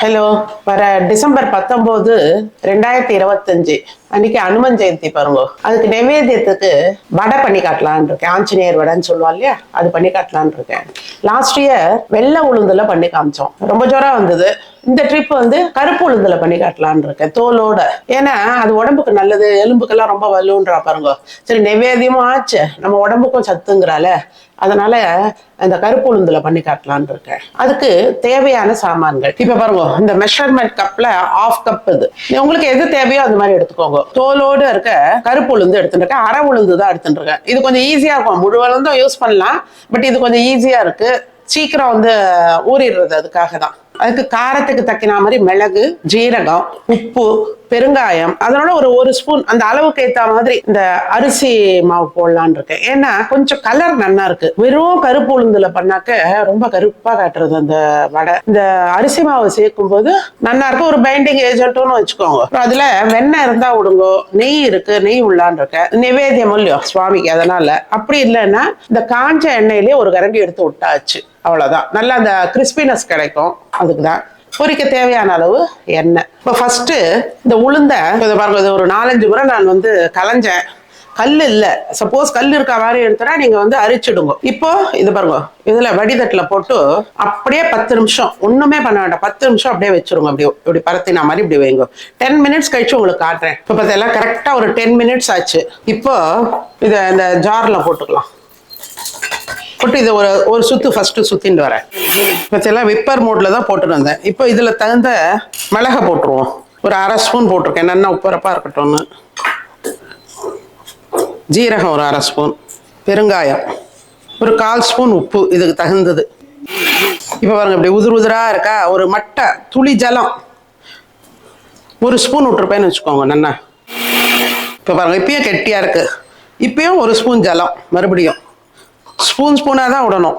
Hello, வர December 19, 2025 அன்னைக்கு அனுமன் ஜெயந்தி பாருங்க. அதுக்கு நைவேத்தியத்துக்கு வடை பண்ணி காட்டலான் இருக்கேன். ஆஞ்சநேயர் வடைன்னு சொல்லுவா இல்லையா, அது பண்ணி காட்டலான் இருக்கேன். லாஸ்ட் இயர் வெள்ளை உளுந்துல பண்ணி காமிச்சோம், ரொம்ப ஜோரம் வந்தது. இந்த ட்ரிப் வந்து கருப்பு உளுந்துல பண்ணி காட்டலான் இருக்கேன், தோலோட. ஏன்னா அது உடம்புக்கு நல்லது, எலும்புக்கெல்லாம் ரொம்ப வலுன்றா பாருங்க. சரி, நைவேத்தியமும் ஆச்சு, நம்ம உடம்புக்கும் சத்துங்கிறால, அதனால இந்த கருப்பு உளுந்துல பண்ணி காட்டலான் இருக்கேன். அதுக்கு தேவையான சாமான்கள் இப்ப பாருங்க. இந்த மெஷர்மெண்ட் கப்ல 1/2 கப் இது. உங்களுக்கு எது தேவையோ அது மாதிரி எடுத்துக்கோங்க. தோலோடு இருக்க கருப்பு உளுந்து எடுத்துருக்கேன், அரை உளுந்து தான் எடுத்துருக்கேன். இது கொஞ்சம் ஈஸியா இருக்கும், முழு உளுந்தும் யூஸ் பண்ணலாம், பட் இது கொஞ்சம் ஈஸியா இருக்கு, சீக்கிரம் வந்து ஊறிடுறது. அதுக்காக தான். அதுக்கு காரத்துக்கு தக்கின மாதிரி மிளகு, ஜீரகம், உப்பு, பெருங்காயம், அதனால ஒரு ஸ்பூன் அந்த அளவுக்கு ஏற்ற மாதிரி இந்த அரிசி மாவு போடலான் இருக்கேன். ஏன்னா கொஞ்சம் கலர் நல்லா இருக்கு. வெறும் கருப்பு உளுந்துல பண்ணாக்க ரொம்ப கருப்பா காட்டுறது அந்த வடை. இந்த அரிசி மாவு சேர்க்கும் போது நல்லா இருக்கு, ஒரு பைண்டிங் ஏஜென்ட்னு வச்சுக்கோங்க. அதுல வெண்ணெய் இருந்தா விடுங்க, நெய் இருக்கு, நெய் உள்ளான் இருக்கேன். நிவேத்தியம் இல்லையோ சுவாமிக்கு, அதனால. அப்படி இல்லைன்னா இந்த காஞ்ச எண்ணெயிலேயே ஒரு கரண்டி எடுத்து விட்டாச்சு, அவ்வளவுதான். நல்லா அந்த கிறிஸ்பினஸ் கிடைக்கும். அதுக்குதான் பொரிக்க தேவையான அளவு எண்ணெய். இப்போ ஃபர்ஸ்ட் இந்த உளுந்த பாருங்க, இது ஒரு 4-5 முறை நான் வந்து கலைஞ்சேன். கல் இல்லை, சப்போஸ் கல் இருக்க மாதிரி எடுத்தா நீங்க வந்து அரிச்சிடுங்க. இப்போ இது பாருங்க, இதுல வடிதட்டுல போட்டு அப்படியே 10 நிமிஷம், ஒண்ணுமே பண்ண வேண்டாம், 10 நிமிஷம் அப்படியே வச்சிருங்க. அப்படியே இப்படி பரத்தினா மாதிரி இப்படி வைங்க. 10 மினிட்ஸ் கழிச்சு உங்களுக்கு காட்டுறேன். இப்போ பார்த்தீங்கன்னா கரெக்டா ஒரு 10 மினிட்ஸ் ஆச்சு. இப்போ இதை இந்த ஜார்ல போட்டுக்கலாம். போட்டு இதை ஒரு சுத்து ஃபர்ஸ்ட் சுத்தின்னு வரேன். பச்செல்லாம் விப்பர் மோட்ல தான் போட்டுட்டு வந்தேன். இப்போ இதுல தகுந்த மிளகை போட்டுருவோம். ஒரு அரை ஸ்பூன் போட்டிருக்கேன், நல்லா உப்பரப்பா இருக்கட்டும்னு. ஜீரகம் ஒரு அரை ஸ்பூன், பெருங்காயம் ஒரு 1/4 ஸ்பூன், உப்பு இதுக்கு தகுந்தது. இப்போ பாருங்க, இப்படி உதிர் உதிரா இருக்கா. ஒரு மட்டை துளி ஜலம் ஒரு ஸ்பூன் விட்டுருப்பேன்னு வச்சுக்கோங்க. நல்லா இப்போ பாருங்க, இப்பயும் கெட்டியா இருக்கு. இப்பயும் ஒரு ஸ்பூன் ஜலம், மறுபடியும் ஸ்பூனாக தான் விடணும்.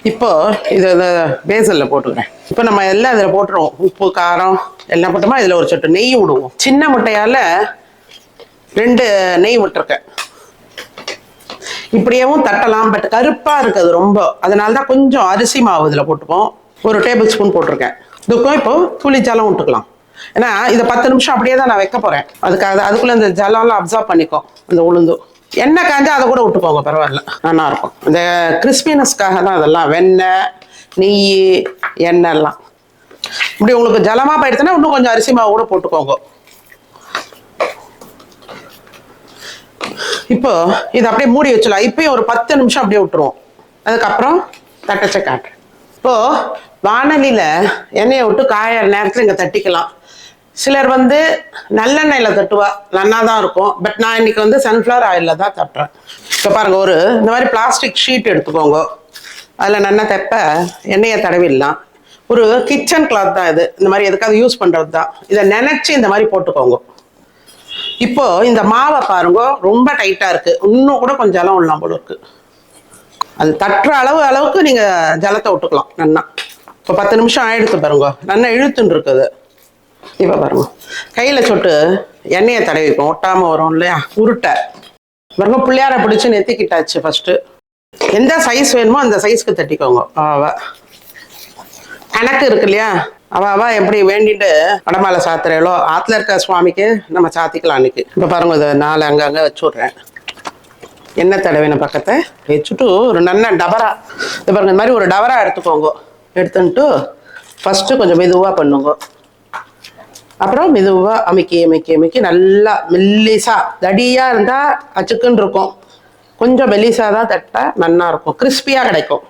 இப்போ இதை பேசலில் போட்டுக்கிறேன். இப்போ நம்ம எல்லாம் இதில் போட்டுருவோம், உப்பு காரம் எல்லாம் போட்டோமா. இதில் ஒரு சொட்டு நெய் விடுவோம். சின்ன முட்டையால் 2 நெய் விட்டுருக்கேன். இப்படியேவும் தட்டலாம், பட் கருப்பாக இருக்குது ரொம்ப, அதனால தான் கொஞ்சம் அரிசி மாவு இதில் போட்டுப்போம். ஒரு டேபிள் ஸ்பூன் போட்டிருக்கேன். இதுக்கும் இப்போ துளி ஜலம் விட்டுக்கலாம். ஏன்னா இதை 10 நிமிஷம் அப்படியே தான் நான் வைக்க போகிறேன். அதுக்குள்ளே இந்த ஜலம்லாம் அப்சர்வ் பண்ணிக்கும் அந்த உளுந்து. எண்ணெய் காஞ்சா அதை கூட விட்டுக்கோங்க, பரவாயில்ல, நல்லா இருக்கும். இந்த கிறிஸ்பினஸ்க்காக தான் அதெல்லாம். வெண்ணெய், நெய், எண்ணெய் எல்லாம் இப்படி உங்களுக்கு ஜலமா போயிடுச்சுன்னா இன்னும் கொஞ்சம் அரிசி மாவு கூட போட்டுக்கோங்க. இப்போ இதை அப்படியே மூடி வச்சிடலாம். இப்பயும் ஒரு 10 நிமிஷம் அப்படியே விட்டுருவோம். அதுக்கப்புறம் தட்டச்ச காட்டுறேன். இப்போ வானலியில எண்ணெயை விட்டு காய நேரத்தில் இங்கே தட்டிக்கலாம். சிலர் வந்து நல்லெண்ணெயில் தட்டுவா, நல்லா தான் இருக்கும். பட் நான் இன்னைக்கு வந்து சன்ஃப்ளவர் ஆயிலில் தான் தட்டுறேன். இப்போ பாருங்க, இந்த மாதிரி பிளாஸ்டிக் ஷீட் எடுத்துக்கோங்க. அதில் நல்லா தெப்ப எண்ணெயை தடவிடலாம். ஒரு கிச்சன் கிளாத் தான் இது, இந்த மாதிரி எதுக்காவது யூஸ் பண்ணுறது தான். இதை நினைச்சு இந்த மாதிரி போட்டுக்கோங்க. இப்போ இந்த மாவை பாருங்க, ரொம்ப டைட்டா இருக்கு. இன்னும் கூட கொஞ்சம் ஜலம் விடலாம் போல இருக்கு. அது தட்டுற அளவுக்கு நீங்க ஜலத்தை விட்டுக்கலாம். நல்லா இப்போ 10 நிமிஷம் ஆயிடுத்து பாருங்க, நல்லா இழுத்துன்னு இருக்குது. இப்போ பாருங்க, கையில சொட்டு எண்ணெயை தடவிப்போம், ஒட்டாம வரும் இல்லையா, உருட்டை பாருங்க. பிள்ளையார பிடிச்சு நெத்திக்கிட்டாச்சு. ஃபர்ஸ்ட் எந்த சைஸ் வேணுமோ அந்த சைஸ்க்கு தட்டிக்கோங்க. கணக்கு இருக்கு இல்லையா, அவ எப்படி வேண்டிட்டு வடமாலை சாத்துறேளோ, ஆத்துல இருக்க சுவாமிக்கு நம்ம சாத்திக்கலாம் அன்னைக்கு. இப்போ பாருங்க, இதை 4 அங்கங்க வச்சு விட்றேன். எண்ணெய் தடவின பக்கத்தை வச்சுட்டு ஒரு நல்ல டபரா, இது பாருங்க, இந்த மாதிரி ஒரு டபரா எடுத்துக்கோங்க. எடுத்துட்டு ஃபர்ஸ்ட் கொஞ்சம் மெதுவா பண்ணுங்க. அப்புறம் மெதுவா அமைக்கி நல்லா மெல்லிசா. தடியா இருந்தா அச்சுக்குன்னு இருக்கும், கொஞ்சம் மெல்லிசா தான் தட்டா நல்லா இருக்கும், கிறிஸ்பியா கிடைக்கும்.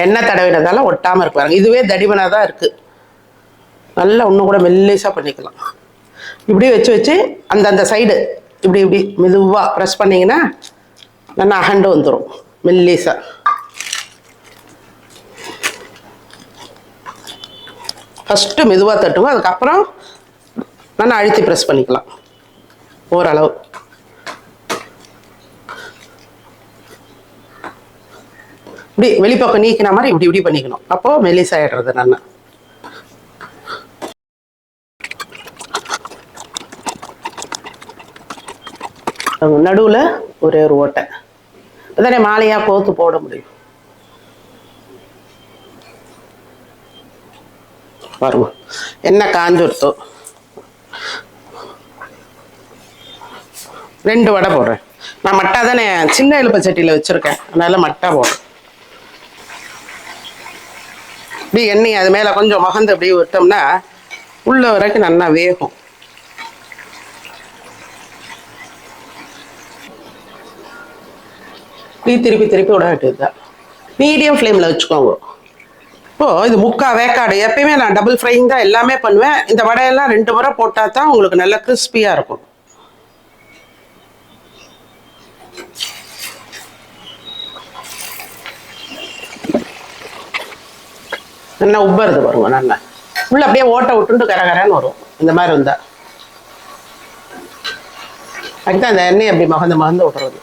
எண்ணெய் தடவினதால ஒட்டாம இருக்கு பாருங்க. இதுவே தடிமனாதான் இருக்கு. நல்லா இன்னும் கூட மெல்லிசா பண்ணிக்கலாம். இப்படி வச்சு அந்த சைடு இப்படி மெதுவா ப்ரெஸ் பண்ணீங்கன்னா நல்லா அகண்டு வந்துடும் மெல்லிசா. ஃபஸ்ட்டு மெதுவாக தட்டுங்க, அதுக்கப்புறம் நல்லா அழுத்தி ப்ரெஸ் பண்ணிக்கலாம் ஓரளவு. இப்படி வெளிப்பக்கம் நீக்கின மாதிரி இப்படி பண்ணிக்கணும். அப்போ மெலிசாயிடுறது நல்லா. நடுவில் ஒரே ஒரு ஓட்டை, அதானே மாலையாக கோத்து போட முடியும். பாருங்க எண்ணெய் காஞ்சுடுத்தோம். 2 வடை போடுறேன். நான் மட்டா தானே சின்ன எலுப்பை சட்டியில் வச்சுருக்கேன், அதனால மட்டா போடுறேன். இப்படி எண்ணெய் அது மேலே கொஞ்சம் மகந்து அப்படி விட்டோம்னா உள்ள வரைக்கும் நல்லா வேகும். இப்படி திருப்பி திருப்பி விட வேண்டியதுதான். மீடியம் ஃப்ளேமில் வச்சுக்கோங்க. இப்போது இது முக்கா வேக்காடு. எப்பயுமே நான் டபுள் ஃப்ரைங் தான் எல்லாமே பண்ணுவேன். இந்த வடையெல்லாம் 2 முறை போட்டால் தான் உங்களுக்கு நல்லா கிறிஸ்பியாக இருக்கும். நல்லா உப்பருது பாருங்க. நல்லா உள்ள அப்படியே ஓட்டை விட்டுட்டு கரகரன்னு வரும். இந்த மாதிரி இருந்தா அதுதான் அந்த எண்ணெய் அப்படி மகந்து விட்டுறது.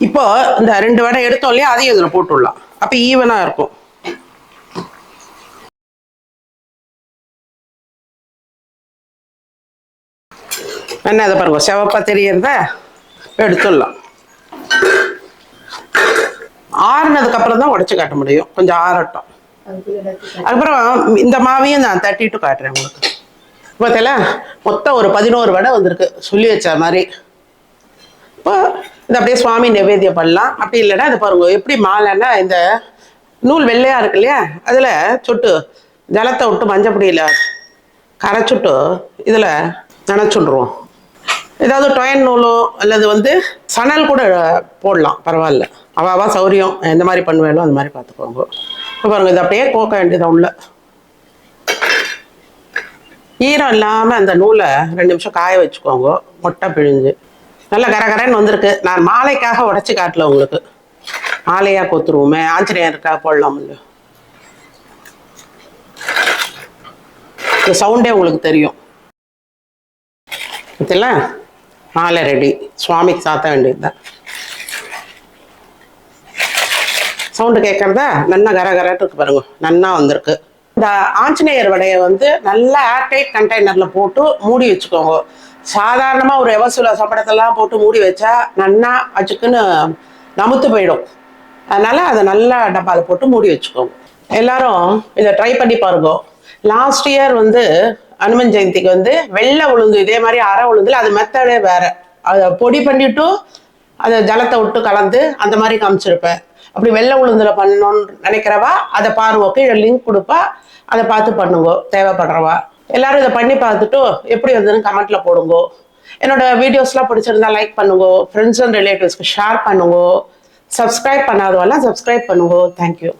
இப்போ இந்த 2 வடை எடுத்தோம் இல்லையா, அதையும் இதில் போட்டுடலாம். அப்போ ஈவனாக இருக்கும். என்ன அதை பாருங்க செவப்பா தெரியறத எடுத்துடலாம். ஆறுனதுக்கு அப்புறம் தான் உடைச்சு காட்ட முடியும். கொஞ்சம் ஆறட்டும். அதுக்கப்புறம் இந்த மாவையும் நான் தட்டிட்டு காட்டுறேன் உங்களுக்கு. பார்த்தல மொத்தம் ஒரு 11 வடை வந்திருக்கு சொல்லி வச்ச மாதிரி. இப்போ இது அப்படியே சுவாமி நைவேத்தியம் பண்ணலாம். அப்படி இல்லைன்னா இது பாருங்க எப்படி மாலைன்னா இந்த நூல் வெள்ளையா இருக்கு இல்லையா, அதில் சுட்டு ஜலத்தை விட்டு மஞ்சப்பொடியில் கரைச்சுட்டு இதில் நனைச்சுடுருவோம். ஏதாவது டொயன் நூலோ அல்லது சணல் கூட போடலாம், பரவாயில்ல. அவாவா சௌரியம் எந்த மாதிரி பண்ணுவேனோ அந்த மாதிரி பார்த்துக்கோங்க. இப்போ பாருங்க இது அப்படியே கோக்க வேண்டியதான். உள்ள ஈரம் இல்லாமல் அந்த நூலை 2 நிமிஷம் காய வச்சுக்கோங்க. மொட்டை பிழிஞ்சு நல்லா கரகரன்னு வந்திருக்கு. நான் மாலைக்காக உடச்சி காட்டல உங்களுக்கு. மாலையாக கொத்துருவோமே, ஆஞ்சநேயருக்காக போடலாம் இல்லையோ. இந்த சவுண்டே உங்களுக்கு தெரியும். இதெல்லாம் மாலை ரெடி. சுவாமிக்கு சாத்த வேண்டியதுதான். சவுண்டு கேட்கறதா நல்லா கரகரட்டு இருக்கு பாருங்க. நன்னா வந்திருக்கு. இந்த ஆஞ்சநேயர் வடையை நல்லா ஏர்டைட் கண்டெய்னர்ல போட்டு மூடி வச்சுக்கோங்க. சாதாரணமா ஒரு எவசூல சப்படத்தெல்லாம் போட்டு மூடி வச்சா நன்னா அச்சுக்குன்னு நமுத்து போயிடும். அதனால அதை நல்லா டப்பாவில் போட்டு மூடி வச்சுக்கோங்க. எல்லாரும் இதை ட்ரை பண்ணி பாருங்க. லாஸ்ட் இயர் அனுமன் ஜெயந்திக்கு வெள்ளை உளுந்து இதே மாதிரி அரை உளுந்துல அது மெத்தடே வேற. அதை பொடி பண்ணிட்டு அதை ஜலத்தை விட்டு கலந்து அந்த மாதிரி காமிச்சிருப்பேன். அப்படி வெள்ளை உளுந்துல பண்ணணும்னு நினைக்கிறவா அதை பாருங்க, கீழே லிங்க் கொடுப்பா, அதை பார்த்து பண்ணுங்க தேவைப்படுறவா. எல்லாரும் இதை பண்ணி பார்த்துட்டு எப்படி வந்ததுன்னு கமெண்ட்ல போடுங்க. என்னோட வீடியோஸ்லாம் பிடிச்சிருந்தா லைக் பண்ணுங்க, ஃப்ரெண்ட்ஸ் அண்ட் ரிலேட்டிவ்ஸ்க்கு ஷேர் பண்ணுங்க, சப்ஸ்கிரைப் பண்ணாதவெல்லாம் சப்ஸ்கிரைப் பண்ணுங்க. தேங்க்யூ.